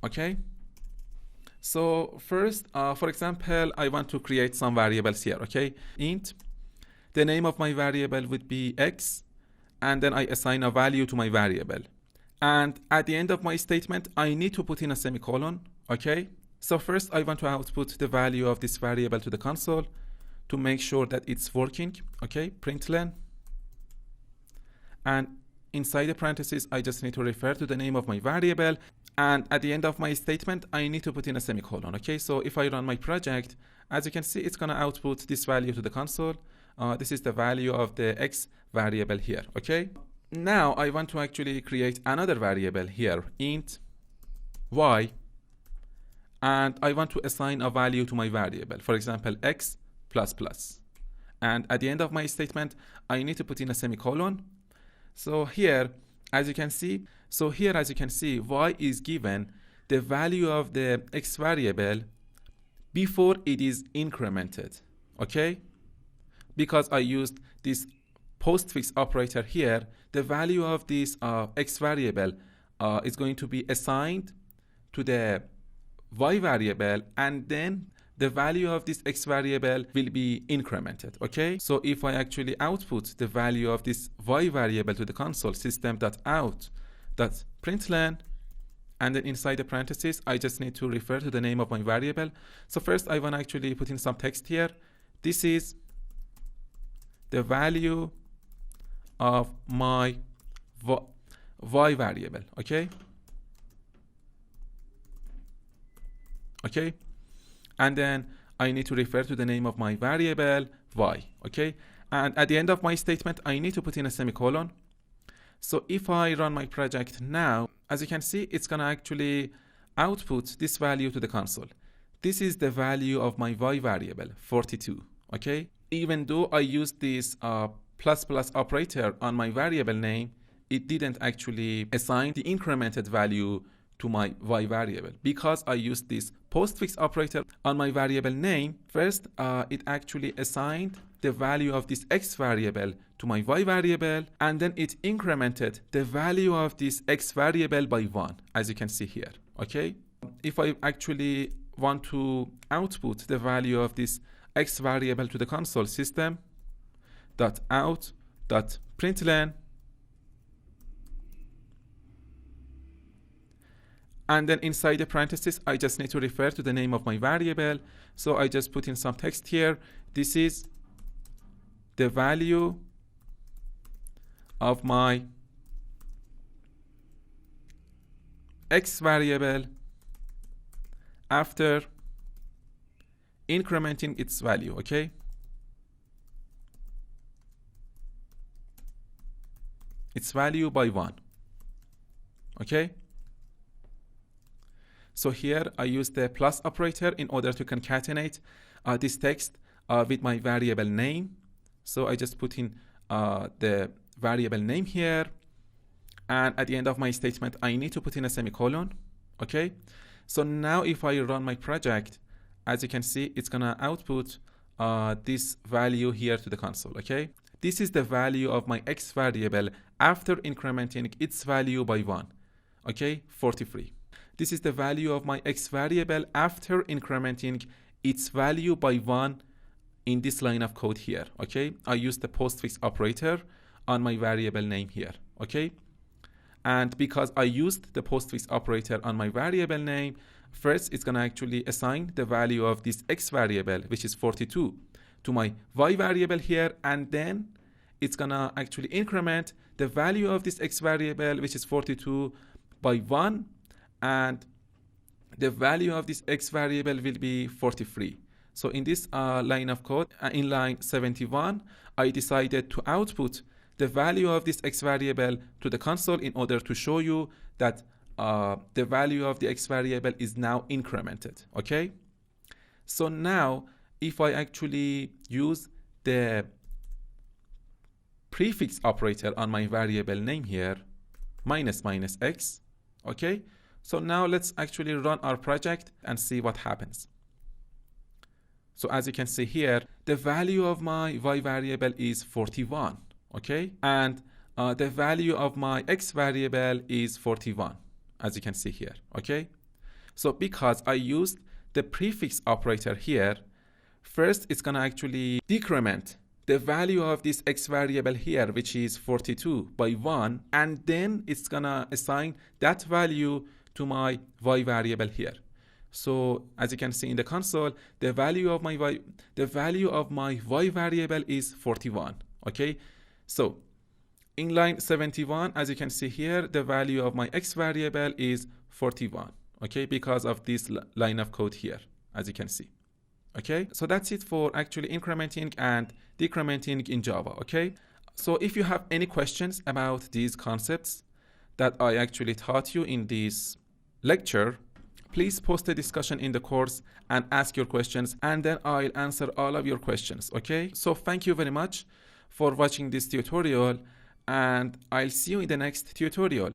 Okay. So first, for example, I want to create some variables here. Okay. Int, the name of my variable would be x, and then I assign a value to my variable. And at the end of my statement, I need to put in a semicolon. Okay. So first, I want to output the value of this variable to the console to make sure that it's working. Okay. Println. And inside the parentheses, I just need to refer to the name of my variable. And at the end of my statement, I need to put in a semicolon. Okay, so if I run my project, as you can see, it's going to output this value to the console. This is the value of the x variable here. Okay, now I want to actually create another variable here, int y, and I want to assign a value to my variable, for example, x plus plus. And at the end of my statement, I need to put in a semicolon. So here, as you can see, y is given the value of the x variable before it is incremented, okay? Because I used this postfix operator here, the value of this x variable is going to be assigned to the y variable, and then the value of this x variable will be incremented, okay? So if I actually output the value of this y variable to the console, system.out.println, and then inside the parentheses, I just need to refer to the name of my variable. So first I want to actually put in some text here. This is the value of my y variable, okay? Okay? And then I need to refer to the name of my variable y, okay? And at the end of my statement, I need to put in a semicolon. So if I run my project now, as you can see, it's gonna actually output this value to the console. This is the value of my y variable, 42, okay? Even though I used this plus plus operator on my variable name, it didn't actually assign the incremented value to my y variable because I used this postfix operator on my variable name. First, it actually assigned the value of this x variable to my y variable, and then it incremented the value of this x variable by 1, as you can see here, okay? If I actually want to output the value of this x variable to the console, system.out.println, and then inside the parentheses, I just need to refer to the name of my variable. So I just put in some text here. This is the value of my x variable after incrementing its value, okay? Its value by 1, okay? So here I use the plus operator in order to concatenate this text with my variable name. So I just put in the variable name here, and at the end of my statement I need to put in a semicolon, okay? So now if I run my project, as you can see, it's gonna output this value here to the console, okay? This is the value of my x variable after incrementing its value by 1, okay? 43. This is the value of my x variable after incrementing its value by 1 in this line of code here, okay? I use the postfix operator on my variable name here, okay? And because I used the postfix operator on my variable name, first it's gonna actually assign the value of this x variable, which is 42, to my y variable here, and then it's gonna actually increment the value of this x variable, which is 42, by 1, and the value of this x variable will be 43. So in this line of code, in line 71, I decided to output the value of this x variable to the console in order to show you that the value of the x variable is now incremented, okay? So now, if I actually use the prefix operator on my variable name here, minus x, okay? So now let's actually run our project and see what happens. So as you can see here, the value of my y variable is 41, okay? And the value of my x variable is 41, as you can see here, okay? So because I used the prefix operator here, first it's gonna actually decrement the value of this x variable here, which is 42, by 1, and then it's gonna assign that value to my y variable here. So as you can see in the console, the value of my y variable is 41. Okay, so in line 71, as you can see here, the value of my x variable is 41. Okay, because of this line of code here, as you can see. Okay, so that's it for actually incrementing and decrementing in Java. Okay, so if you have any questions about these concepts that I actually taught you in this lecture, please post a discussion in the course and ask your questions, and then I'll answer all of your questions. Okay, so thank you very much for watching this tutorial, and I'll see you in the next tutorial.